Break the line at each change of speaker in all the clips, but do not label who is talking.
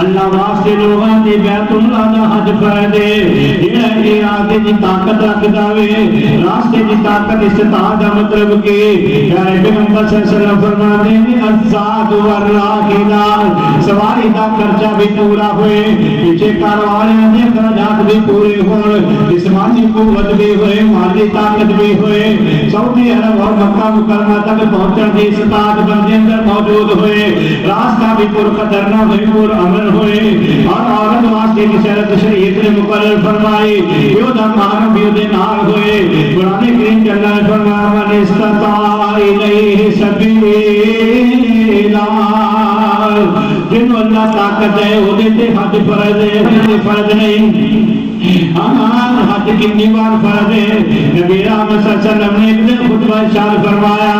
अल्लाह वास्ते लोगों के बैतुल्लाह दा हज कर दे जेड़ा इरादे दी ताकत रखदा वे रास्ते दी ताकत इस्ताद दा मतलब के प्यारे पैगंबर सल्लल्लाहु अलैहि वसल्लम फरमाते हैं अज़ाद व राहिला सवारी दा खर्चा भी पूरा होए पीछे कारवाने दे खर्चात भी पूरे होण जिस्मानी कुव्वत भी होए माली ताकत भी होए सऊदी अरब और मक्का मुकर्रमा तक पहुंचण दी इस्ताद बंदे अंदर मौजूद होए रास्ता भी पुरखतर न होए पुर अमन होए और औरत वास्ते की शरत शरीयत ने मुकर्रर फरमाई यो दा मान भी दे नाल होए कुरान करीम के अल्लाह ने फरमाया मन इस्तता इलैहि सबीला जिन अल्लाह ताकत है ओदे ते हज फर्ज है फर्ज नहीं हज कितनी बार फर्ज है नबी रहमत सल्लल्लाहु अलैहि वसल्लम ने एक खुतबा इरशाद फरमाया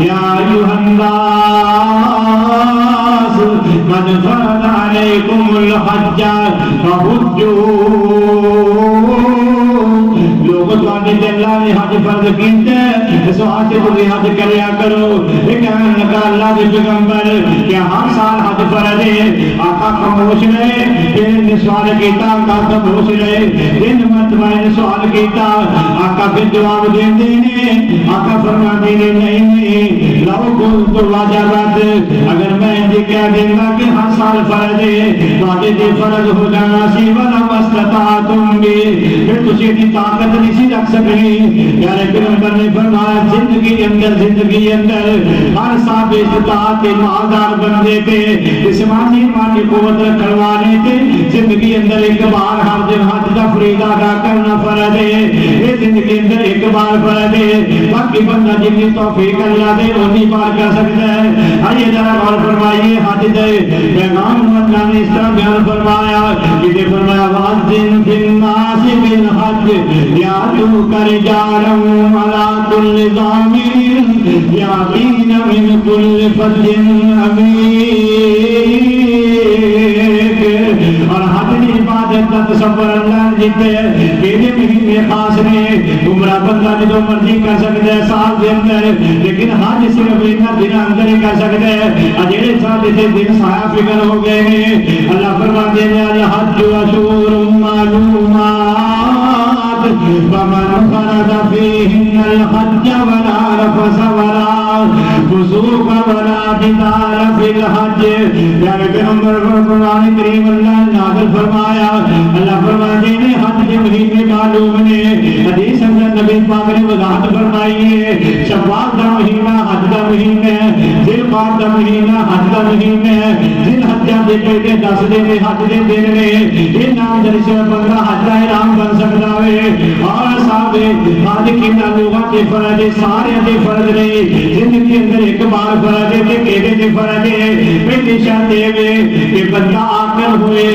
या अय्युहन नास कद फरज़ अलैकुमुल हज्ज फहुज्जू लोगों तुहाडे ते अल्लाह ने हज फर्ज कीता इस वास्ते तुसीं हज करया करो ये कहने लगा अल्लाह दे पैगंबर क्या हर साल हज फर्ज है आका खामोश रहे फिर ने सवाल कीता आका खामोश रहे दिन मरतबा ने सवाल कीता आका फिर जवाब देंदे ने आका फरमाते ने नहीं लाओ कुल तो वाजिबात अगर मैं ये कह देंगा कि हर साल फर्ज है तुहाडे ते फर्ज हो जाना सी वला मस्ततातुम भी फिर तुसीं दी ताकत नहीं रख सकनी प्यारे पैगंबर ने फरमाया जिंदगी अंदर हर साहब इस्तात के मालदार बंदे थे जिस्मानी माली कुव्वत रखने वाले थे जिंदगी अंदर एक बार हर दिन हज का फरीदा अदा करना फर्ज है ये जिंदगी अंदर एक बार फर्ज है बाकी बंदा जितनी तौफीक अल्लाह दे उतनी बार कर सकता है आइए जरा गौर फरमाइए हज दे पैगाम अल्लाह ने इस तरह बयान फरमाया कि फरमाया वाजिन फिन्नास बिल हज या तू कर जारम अला कुल्ल दामिर या दीन मिन कुल्ल फज्जिन अमीर और हज की इबादत का तसव्वुर अल्लाह ने दिता है केड़े महीने खास ने उम्रा बंदा जो मर्जी कर सकता है साल के अंदर लेकिन हज सिर्फ इन्हां दिनां अंदर ही कर सकता है जेड़े साडे ते दिन साया फिकर हो गए ने अल्लाह फरमाते हैं अल हज अशूरुम मालूमात फमन फरद फीहिन्नल हज वला रफस वला फुसूक वला जिदाल फिल हज प्यारे पैगंबर कुरान करीम अल्लाह ने नाज़िल फरमाया अल्लाह फरमाते हैं हज के महीने मालूम ने हदीस अंदर नबी पाक ने वजाहत फरमाई है शव्वाल का महीना हज का महीना है जिलकाद का महीना हज का महीना है जिन हज्जा दे पहले 10 दिन हज दे दिन ने ये नाम दर्शन बंदा हज का इनाम बन सकता है और साहब हज कितना लोगों के फर्ज है सारे दे फर्ज नहीं जिंदगी अंदर एक बार फर्ज है ते केदे दे फर्ज है पहली शर्त ये कि बंदा आकल होए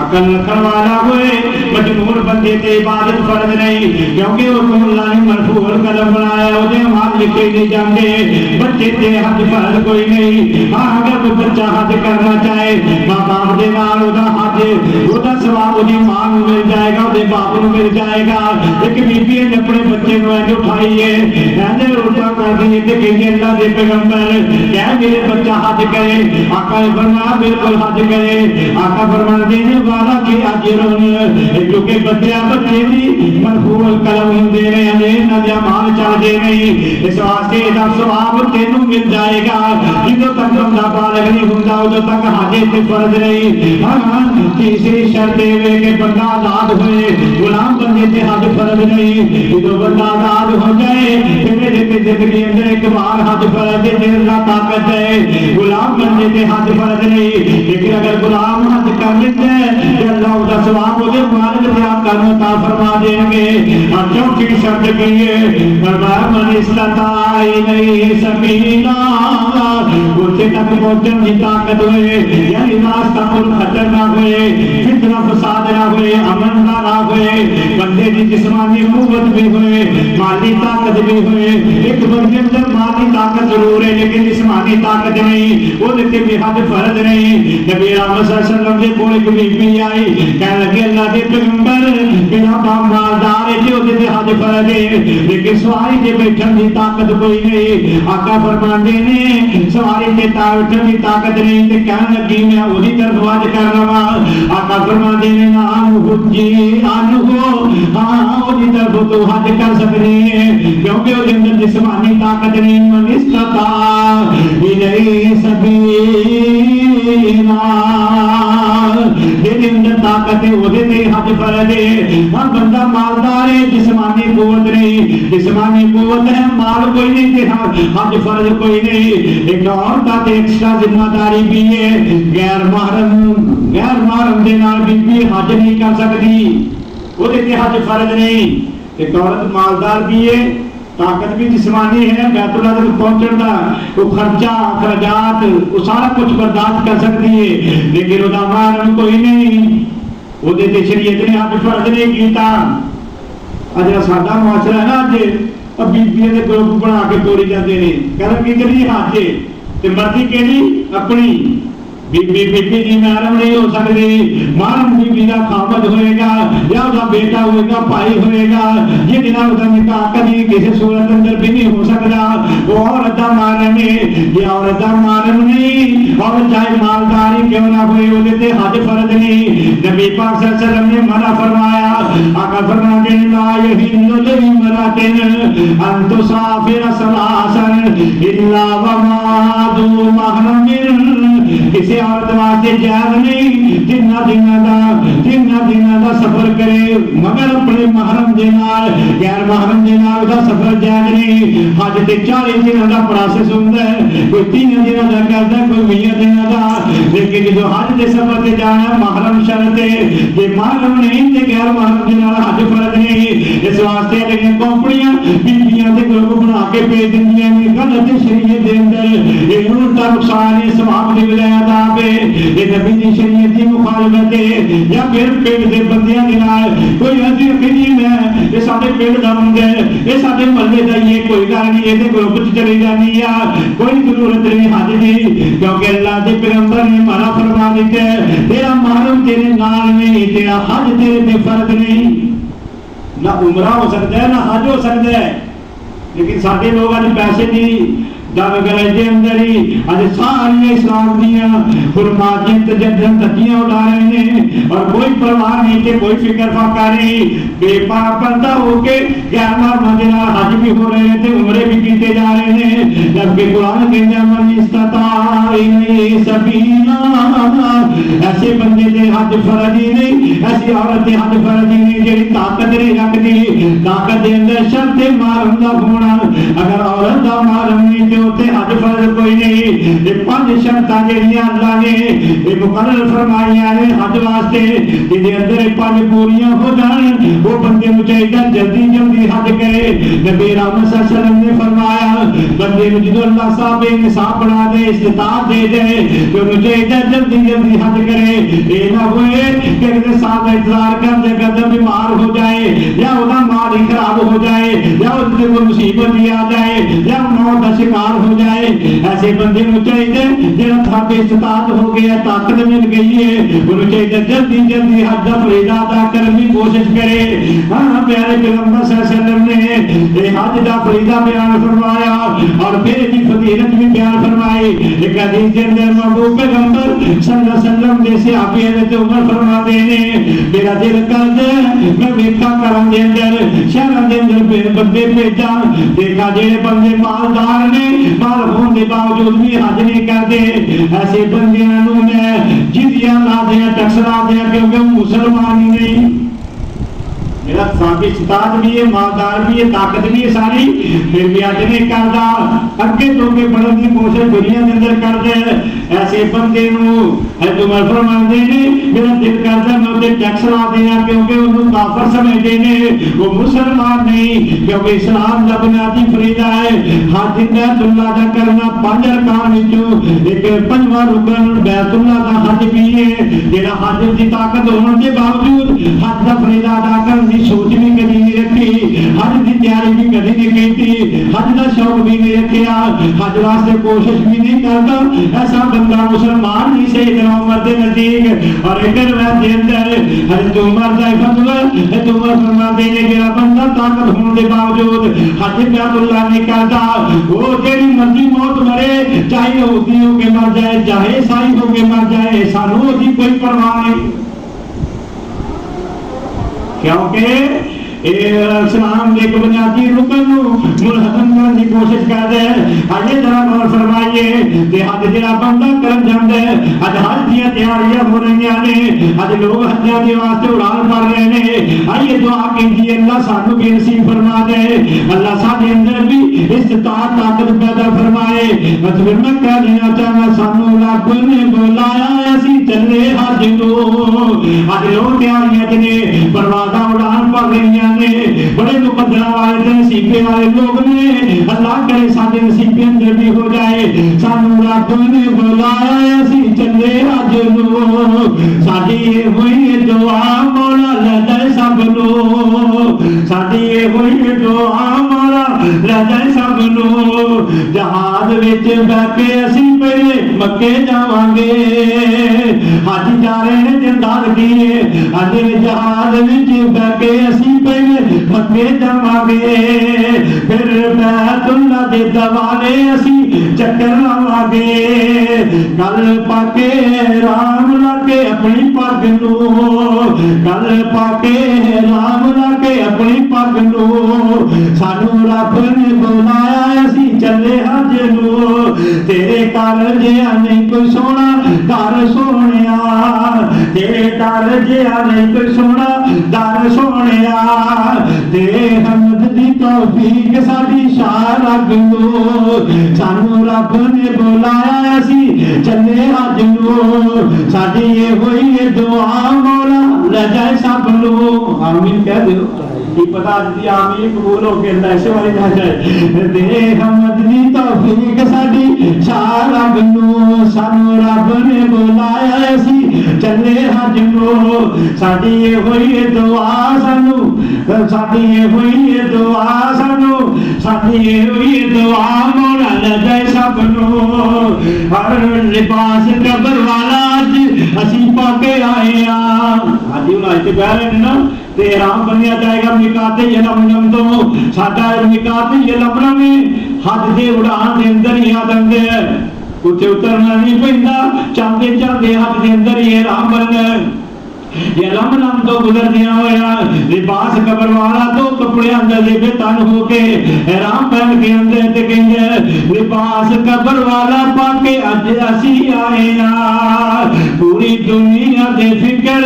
अकल रखने वाला होए मजबूर बंदे ते इबादत फर्ज नहीं क्योंकि अल्लाह ने मरफूर कलम बनाया ओदे अमाल लिखे नहीं जाते बच्चे ते हज फर्ज कोई नहीं हां अगर कोई बच्चा हज करना चाहे मां बाप दे नाल ओदा हज ओदा सवाब ओदी मां नूं मिल जाएगा ओदे बाप नूं मिल जाएगा एक बीबी ने अपने बच्चे नूं ऐ उठाईए कहंदे रोटा कर दी ते कहंदे अल्लाह दे पैगंबर कह मेरे बच्चा हज करे आका ने फरमाया बिल्कुल हज करे आका फरमाते हैं वाला के अजरुन क्योंकि बच्चे भी मरफूल कलम होंदे ने अनेक नदियां माल चलदे नहीं इस वास्ते दा सवाब तेनू मिल जाएगा जिदों तक बंदा बालग नहीं हुंदा उदों तक हज ते फर्ज नहीं हां तीसरी शर्त ये कि बंदा आजाद होए गुलाम बंदे ते हज फर्ज नहीं जिदों बंदा आजाद हो जाए तेरे ते जिंदगी अंदर एक बार हज फर्ज है अल्लाह ताकत है गुलाम बंदे ते हज फर्ज नहीं लेकिन अगर गुलाम हज कर लेता है अल्लाह उसका सवाब उसे मालिक से आपका अता फरमा देंगे और चौथी शर्त की है फरमाया मन इस्तता इलैहि सबीला उसे तक पहुंचने की ताकत होए यानी रास्ता पर खतर ना होए फितना फसाद ना होए, अमन का ना होए, बंदे की जिस्मानी कुव्वत भी होए, माली ताकत भी होए। एक बंदे अंदर माली ताकत जरूर है लेकिन जिस्मानी ताकत नहीं, वो देखते भी हज फर्ज नहीं। नबी रहमत सल्लल्लाहु अलैहि वसल्लम के कोल एक बीबी आई, कहने लगे अल्लाह के पैगंबर मेरा बाप मालदार है जो दे हज फर्ज है लेकिन सवारी ते बैठन की ताकत कोई नहीं। आका फरमाते ने सवारी ते बैठन की ताकत नहीं ते कहने लगी मैं ओदी तरफ हज करना वा। आका फरमाते ने नाम हुज्जी अनहु, हां ओदी तरफ तो हज कर सकती है क्योंकि ओदे अंदर जिस्मानी ताकत नहीं। मन इस्तता इलैहि सबीला, जेदे अंदर ताकत है ओदे ते हज फर्ज है। हां बंदा मालदार है, जिस्मानी कुव्वत नहीं, जिस्मानी कुव्वत है माल कोई नहीं ते हज फर्ज कोई नहीं। एक और का एक्स्ट्रा जिम्मेदारी भी है, गैर महरम दे नाल बीबी हज नहीं कर सकती, ओदे ते हज फर्ज नहीं। एक औरत मालदार भी है, ताकत भी जिस्मानी है, बैतुल्लाह तक पहुंचने का वो खर्चा खर्चात वो सारा कुछ बर्दाश्त कर सकती है लेकिन ओदा महरम कोई नहीं, ओदे ते शरीयत ने हज फर्ज नहीं कीता। अज साडा मुआशरा है ना, अज बीबियां दे ग्रुप बना के तोड़ी जाते हैं, कहना की करिए हज ते मर्जी केड़ी अपनी। बीबी बीबी की महरम नहीं हो सकती, महरम बीबी का खामद होएगा या उसका बेटा होएगा, भाई होएगा, ये बिना उसका निकाह कभी किसी सूरत अंदर भी नहीं हो सकता। वो औरत का महरम है, ये औरत का महरम नहीं, और चाहे मालदारी क्यों ना हुए वो देते हज फर्ज नहीं। नबी पाक सल्लल्लाहु अलैहि वसल्लम ने मना फरमाया, आका फरमाते हैं ला यहिल्लु लिमरातिन अन तुसाफिर सलासन इल्ला वमा दू महरमिन, किसी औरत वास्ते जायज नहीं जिन्ना दिना दा सफर करे मगर अपने महरम दे नाल, गैर महरम दे नाल दा सफर जायज नहीं। हज ते 40 दिन दा प्रोसेस हुंदा है, कोई 3 दिन दा करदा, कोई 20 दिन दा, लेकिन जो हज दे सफर ते जाना महरम शर्त है, जे महरम नहीं ते गैर महरम दे नाल हज फर्ज नहीं। इस वास्ते लेकिन कंपनियां बीबियां दे ग्रुप बना के भेज दिंदियां ने, गलत शरीयत दे अंदर ये उल्टा नुकसान है, सवाब दे विलायत आवे, ये नबी दी शरीयत दी मुखालफत है। या फिर पिंड दे बंदियां दे नाल कोई अजी करीम है, ये साडे पिंड दा मुंडा है, ये साडे महल्ले दा ही है, कोई गल नहीं इहदे ग्रुप च चली जानी आ, कोई जरूरत नहीं हज दी, क्योंकि अल्लाह दे पैगंबर ने मना फरमा दिता है तेरा महरम तेरे नाल नहीं, तेरा हज तेरे पे फर्ज नहीं। ना उमरा हो सकता है ना हज हो सकता है, लेकिन साडे लोग अज पैसे दी दरगले अंदर ही अज सारिया इस्लाम दियां फरमातियां तजद्दुद तकियां उड़ा रहे हैं और कोई परवाह नहीं कि कोई फिक्र फाका नहीं, बेपर्दा होके गैर महरम दे नाल हज भी हो रहे हैं ते उमरे भी कीते जा रहे हैं। जबकि कुरान कहता मन इस्तता इलैहि सबीला, ऐसे बंदे दे हज फर्ज ही नहीं, ऐसी औरत दे हज फर्ज ही नहीं जेड़ी ताकत नहीं रखती। ताकत दे अंदर शर्त महरम दा होना, अगर औरत दा महरम नहीं ते हज फर्ज कोई नहीं। ये 5 शर्तां जेड़ियां अल्लाह ने ये मुकर्रर फरमाईयां ने हज वास्ते, जिहदे अंदर 5 पूरियां हो जान वो बंदे नूं चाहिदा जल्दी हज करे। नबी रहमत सल्लल्लाहु अलैहि वसल्लम ने फरमाया बंदे नूं जदों अल्लाह साहब इंसाफ बना दे, इस्तिताअत दे दे तो उन्हें चाहिदा जल्दी हज करे। ये ना होए कि अगले साल का इंतजार करते करते बीमार हो जाए या उसका माल ही खराब हो जाए या उससे कोई मुसीबत ही आ जाए या मौत का शिकार हो जाए। ऐसे बंदे को चाहिए जेड़ा थापे इस्ताद हो गया, ताकत मिल गई है, उन्हें चाहिए जल्दी हज का फरीदा अदा करने की कोशिश करे। हाँ प्यारे पैगंबर सल्लल्लाहु अलैहि वसल्लम ने हज का फरीदा बयान फरमाया और फिर इसकी फजीलत भी बयान फरमाई। एक हदीस के अंदर महबूब पैगंबर सल्लल्लाहु अलैहि वसल्लम ने सहाबी हज़रत उमर फरमाते हैं मेरा दिल करदा मैं वेखा करन दे अंदर शहरां दे अंदर बंदे भेजा, देखा जेड़े बंदे मालदार ने माल होने के बावजूद भी हज नहीं करते, ऐसे बंदियां नूं मैं जिजिया ला दिया, टैक्स ला दिया क्योंकि मुसलमान ही नहीं। मेरा साथी इस्ताद भी है, मालदार भी है, ताकत भी है सारी, फिर भी हज नहीं करता, अगे तो के बढ़ने की कोशिश दुनिया के अंदर करते। ऐसे बंदे नूं उमर फरमाते ने मेरा दिल करता मैं उसे टैक्स ला दिया क्योंकि उन्होंने काफर समझते ने, वो मुसलमान नहीं, क्योंकि इस्लाम का बुनियादी फरीदा है हज बैतुल्लाह दा करना। 5 अरकान विचों एक 5वां रुकन बैतुल्लाह दा हज भी है। जेड़ा हज की ताकत होने के बावजूद हज का फरीदा अदा करने की सोच भी कभी नहीं रखी, हज की तैयारी भी कभी नहीं की, हज का शौक भी नहीं रखा, हज वास्ते कोशिश भी नहीं करता, ऐसा बंदा मुसलमान नहीं से इतना उम्र के नजदीक। और एक रिवायत के अंदर हजरत उमर का फतवा है, तो उमर फरमाते हैं जेड़ा बंदा ताकत होने के बावजूद हज बैतुल्लाह नहीं करता, वो जेड़ी मर्जी मौत मरे, चाहे यहूदी होके मर जाए, चाहे ईसाई होके मर जाए, सानू उसकी कोई परवाह नहीं, क्योंकि इस्लाम के एक बुनियादी रुकन मुलहदम करने की कोशिश करते हैं। अजे जरा गौर फरमाइए कि हज जेड़ा बंदा करन जांदा है, अज हज दी तैयारियां हो रही ने, अज लोग हज्जां दे वास्ते उड़ान भर रहे ने। आइए दुआ कीजिए अल्लाह सानू भी नसीब फरमा दे, अल्लाह साडे अंदर भी इस्तिताअत ताकत पैदा फरमाए। बस फिर मैं कह देना चाहना, सानू रब ने बुलाया, असी चले हज नो। अज लोग तैयारियां ने, परवाज़ां उड़ान भर रही ने, बड़े मुकद्दर वाले नसीबे वाले लोग ने, अल्लाह करे साडे नसीबे अंदर भी हो जाए। सानू रब ने बुलाया, असी चले हज नो। साडी होई दुआ मौला ले जाए सब नो, साडी होई दुआ मौला ले जाए सब नो। जहाज विच बैठ के असी पहले मक्के जावांगे, हज जा रहे हैं जिंदार की, अज जहाज विच बैठ के असी पहले मक्के जावांगे, फिर बैतुल्लाह दे दवाले असी चक्कर लावांगे। गल पाके राम लाके अपनी पग नू, गल पाके राम लाके अपनी पग नू। सानू रब ने बुलाया, असी चले हज नू। तेरे घर जिहा नहीं कोई सोना घर सोनिया, तेरे घर जिहा नहीं कोई सोना घर सोनिया। तेरे हमद दी तौफीक साडी शाह रग नो। सानू रब ने बुलाया, असी चले हज नो। साडी ये होई दुआ मौला ले जाए सब नो। आमीन कह दो, की पता अज दी आमीन कबूल हो के अल्लाह ऐसे वाली ना जाए। तेरे हमद दी तौफीक साडी शाह रग नो। सानू रब ने बुलाया, असी चले हज नो। साडी ये होई दुआ सानू, साडी ये होई दुआ सानू, साडी ये होई दुआ मौला ले जाए सब नो। हर लिबास कबर वाला अज असी पाके आए आज आज ते कह रहे ना, ते राम बनिया जाएगा मिकाते यलमलम तो। साडा मिकाते यलमलम हज दे उड़ान दे अंदर ही आ जांदे है, उत्थे उतरना नहीं पैंदा, चाहते चाहते हज दे अंदर ही राम बनना। यलमलम तो गुजरदिया होया लिबास कबर वाला तो कपड़े अंदर लेके तन होके राम पहन के अंदर ते कहंदे लिबास कबर वाला पाके अज असी आए आ, पूरी दुनिया दे फिक्र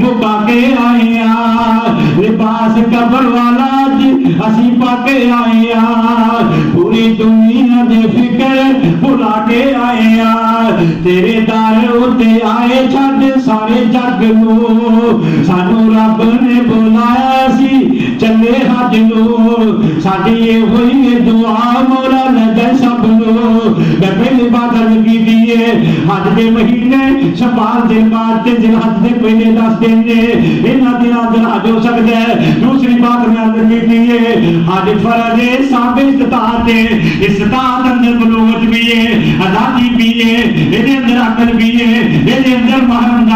मुका के आए आ। लिबास कबर वाला अज असी पाके आए आ, पूरी दुनिया दे फिक्र भुला के आए आ। तेरे दर उत्ते आए छड्ड सारे जग नू। सानू रब ने बुलाया, सी चले हज नो। साडी ये होई दुआ मौला ले जाए सब नो। मैं पहली बात अर्ज की है, हज के महीने शबाल दिन बाद जिलहज के पहले 10 दिन ने, इन्हां दिनां अंदर हज हो सकता है। दूसरी बात मैं अर्ज की है, हज फर्ज है, साबित इस्तिताअत है, इस्तिताअत अंदर बलूगत भी है, आजादी भी है, इहदे अंदर अकल भी है, इहदे अंदर महरम